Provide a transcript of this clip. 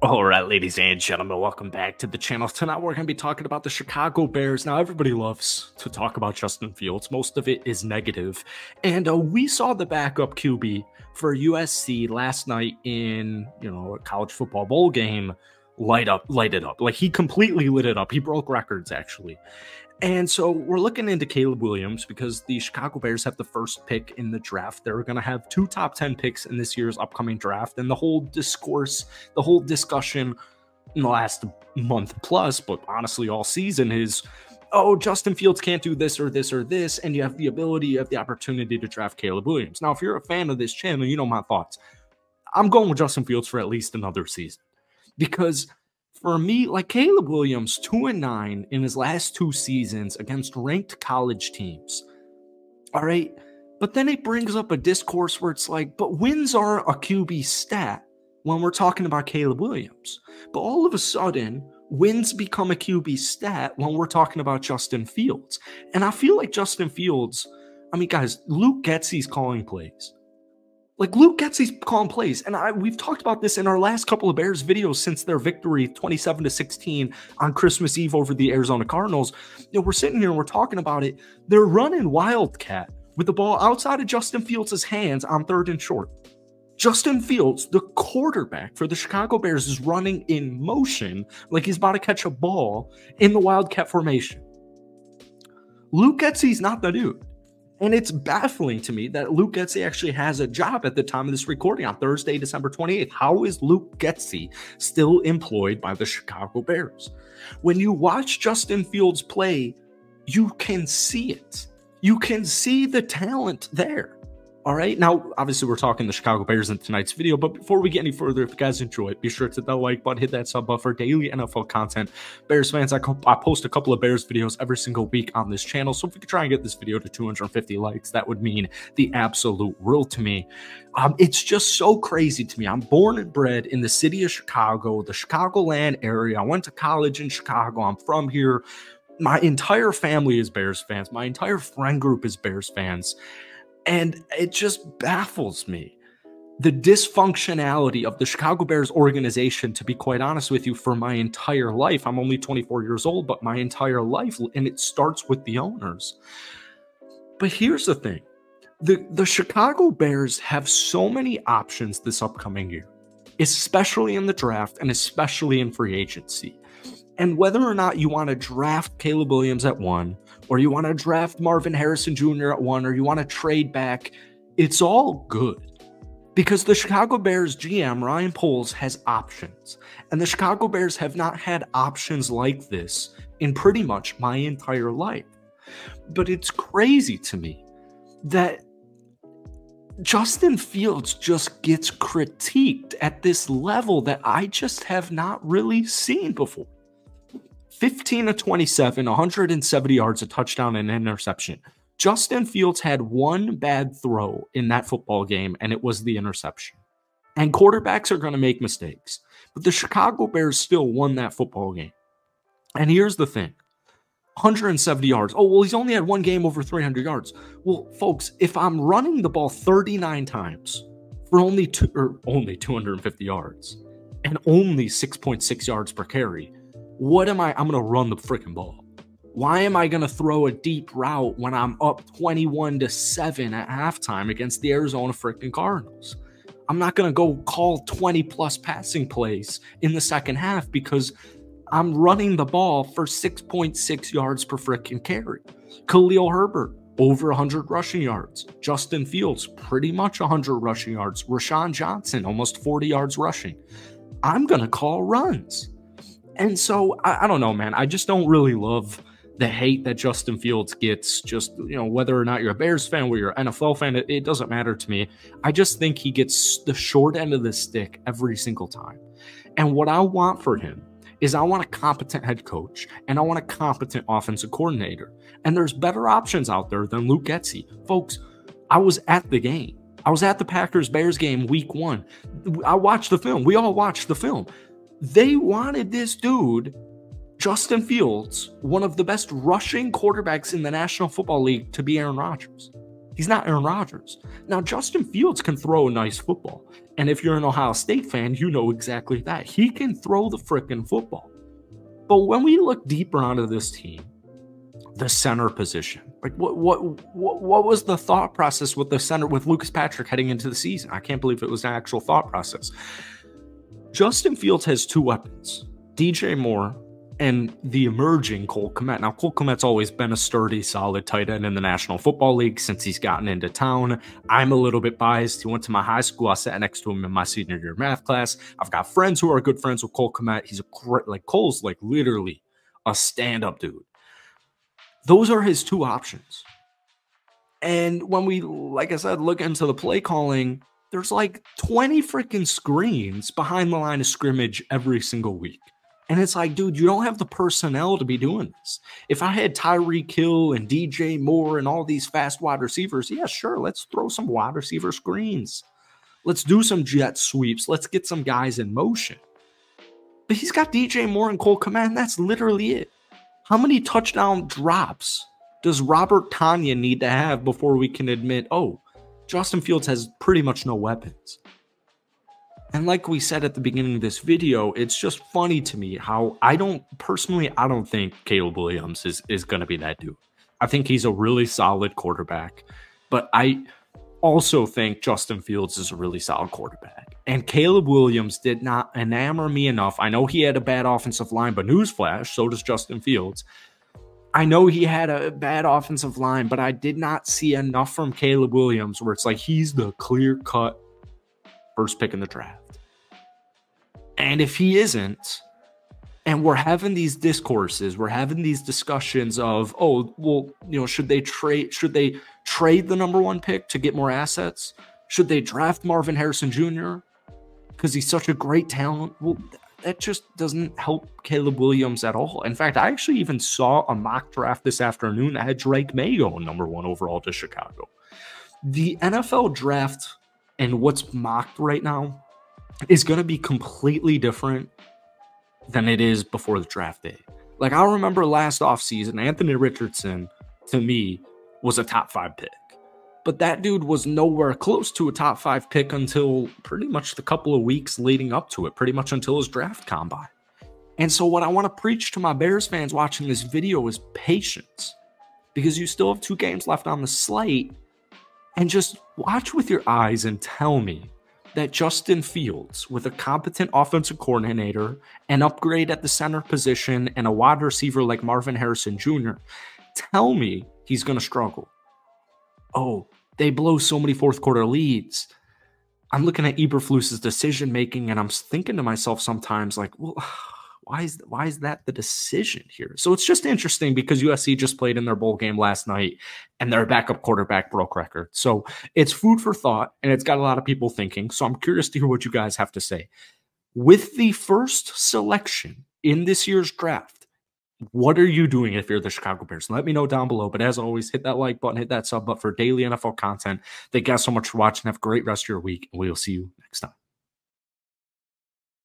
All right, ladies and gentlemen, welcome back to the channel. Tonight we're going to be talking about the Chicago Bears. Now, everybody loves to talk about Justin Fields. Most of it is negative. And we saw the backup QB for USC last night in, a college football bowl game light it up. Like, he completely lit it up. He broke records, actually. And so we're looking into Caleb Williams because the Chicago Bears have the first pick in the draft. They're going to have 2 top 10 picks in this year's upcoming draft. And the whole discussion in the last month plus, but honestly all season is, oh, Justin Fields can't do this or this or this. And you have the opportunity to draft Caleb Williams. Now, if you're a fan of this channel, you know my thoughts. I'm going with Justin Fields for at least another season because for me, like Caleb Williams, 2-9 in his last 2 seasons against ranked college teams. All right. But then it brings up a discourse where it's like, but wins are a QB stat when we're talking about Caleb Williams. But all of a sudden, wins become a QB stat when we're talking about Justin Fields. And I feel like Justin Fields, guys, Luke Getsy's calling plays. Like, Luke Getsy's calling plays, and we've talked about this in our last couple of Bears videos since their victory 27-16 on Christmas Eve over the Arizona Cardinals. We're sitting here and we're talking about it. They're running Wildcat with the ball outside of Justin Fields' hands on 3rd and short. Justin Fields, the quarterback for the Chicago Bears, is running in motion like he's about to catch a ball in the Wildcat formation. Luke Getsy's not the dude. And it's baffling to me that Luke Getsy actually has a job at the time of this recording on Thursday, December 28th. How is Luke Getsy still employed by the Chicago Bears? When you watch Justin Fields play, you can see it. You can see the talent there. All right. Now, obviously, we're talking the Chicago Bears in tonight's video. But before we get any further, if you guys enjoy it, be sure to hit that like button, hit that sub button for daily NFL content. Bears fans, I post a couple of Bears videos every single week on this channel. So if we could try and get this video to 250 likes, that would mean the absolute world to me. It's just so crazy to me. I'm born and bred in the city of Chicago, the Chicagoland area. I went to college in Chicago. I'm from here. My entire family is Bears fans. My entire friend group is Bears fans. And it just baffles me, the dysfunctionality of the Chicago Bears organization, to be quite honest with you, for my entire life. I'm only 24 years old, but my entire life, and it starts with the owners. But here's the thing. The Chicago Bears have so many options this upcoming year, especially in the draft and especially in free agency. And whether or not you want to draft Caleb Williams at 1, or you want to draft Marvin Harrison Jr. at 1, or you want to trade back, it's all good. Because the Chicago Bears GM, Ryan Poles, has options. And the Chicago Bears have not had options like this in pretty much my entire life. But it's crazy to me that Justin Fields just gets critiqued at this level that I just have not really seen before. 15 of 27, 170 yards, a touchdown, and an interception. Justin Fields had one bad throw in that football game, and it was the interception. And quarterbacks are going to make mistakes. But the Chicago Bears still won that football game. And here's the thing. 170 yards. Oh, well, he's only had one game over 300 yards. Well, folks, if I'm running the ball 39 times for only 250 yards and only 6.6 yards per carry, what am I'm going to run the freaking ball. Why am I going to throw a deep route when I'm up 21-7 at halftime against the Arizona freaking Cardinals? I'm not going to go call 20-plus passing plays in the second half because I'm running the ball for 6.6 yards per freaking carry. Khalil Herbert, over 100 rushing yards. Justin Fields, pretty much 100 rushing yards. Rashawn Johnson, almost 40 yards rushing. I'm going to call runs. And so, I don't know, man. I just don't really love the hate that Justin Fields gets. Just, whether or not you're a Bears fan or you're an NFL fan, it doesn't matter to me. I just think he gets the short end of the stick every single time. And what I want for him is I want a competent head coach and I want a competent offensive coordinator. And there's better options out there than Luke Getsy. Folks, I was at the game. I was at the Packers-Bears game week 1. I watched the film. We all watched the film. They wanted this dude, Justin Fields, one of the best rushing quarterbacks in the National Football League, to be Aaron Rodgers. He's not Aaron Rodgers. Now, Justin Fields can throw a nice football. And if you're an Ohio State fan, you know exactly that. He can throw the frickin' football. But when we look deeper onto this team, the center position, like what was the thought process with the center with Lucas Patrick heading into the season? I can't believe it was an actual thought process. Justin Fields has two weapons, DJ Moore and the emerging Cole Kmet. Now, Cole Kmet's always been a sturdy, solid tight end in the National Football League since he's gotten into town. I'm a little bit biased. He went to my high school. I sat next to him in my senior year math class. I've got friends who are good friends with Cole Kmet. He's a great, like, Cole's like literally a stand-up dude. Those are his two options. And when we, like I said, look into the play calling, there's like 20 freaking screens behind the line of scrimmage every single week. And it's like, dude, you don't have the personnel to be doing this. If I had Tyreek Hill and DJ Moore and all these fast wide receivers, yeah, sure, let's throw some wide receiver screens. Let's do some jet sweeps. Let's get some guys in motion. But he's got DJ Moore and Cole Kmet, and that's literally it. How many touchdown drops does Robert Tonyan need to have before we can admit, oh, Justin Fields has pretty much no weapons? And like we said at the beginning of this video, it's just funny to me how I don't think Caleb Williams is going to be that dude. I think he's a really solid quarterback, but I also think Justin Fields is a really solid quarterback. And Caleb Williams did not enamor me enough. I know he had a bad offensive line, but newsflash, so does Justin Fields. I know he had a bad offensive line, but I did not see enough from Caleb Williams where it's like he's the clear-cut first pick in the draft. And if he isn't, and we're having these discourses, we're having these discussions of, oh, well, you know, should they trade the number one pick to get more assets? Should they draft Marvin Harrison Jr. because he's such a great talent? Well, that just doesn't help Caleb Williams at all. In fact, I actually even saw a mock draft this afternoon that had Drake May going number one overall to Chicago. The NFL draft and what's mocked right now is going to be completely different than it is before the draft day. Like, I remember last offseason, Anthony Richardson, to me, was a top 5 pick. But that dude was nowhere close to a top 5 pick until pretty much the couple of weeks leading up to it, pretty much until his draft combine. And so what I want to preach to my Bears fans watching this video is patience, because you still have 2 games left on the slate, and just watch with your eyes and tell me that Justin Fields, with a competent offensive coordinator, an upgrade at the center position, and a wide receiver like Marvin Harrison Jr., tell me he's going to struggle. Oh, they blow so many fourth quarter leads. I'm looking at Eberflus's decision making, and I'm thinking to myself sometimes, like, well, why is that the decision here? So it's just interesting because USC just played in their bowl game last night, and their backup quarterback broke record. So it's food for thought, and it's got a lot of people thinking. So I'm curious to hear what you guys have to say. With the first selection in this year's draft, what are you doing if you're the Chicago Bears? Let me know down below. But as always, hit that like button, hit that sub button for daily NFL content. Thank you guys so much for watching. Have a great rest of your week, and we will see you next time.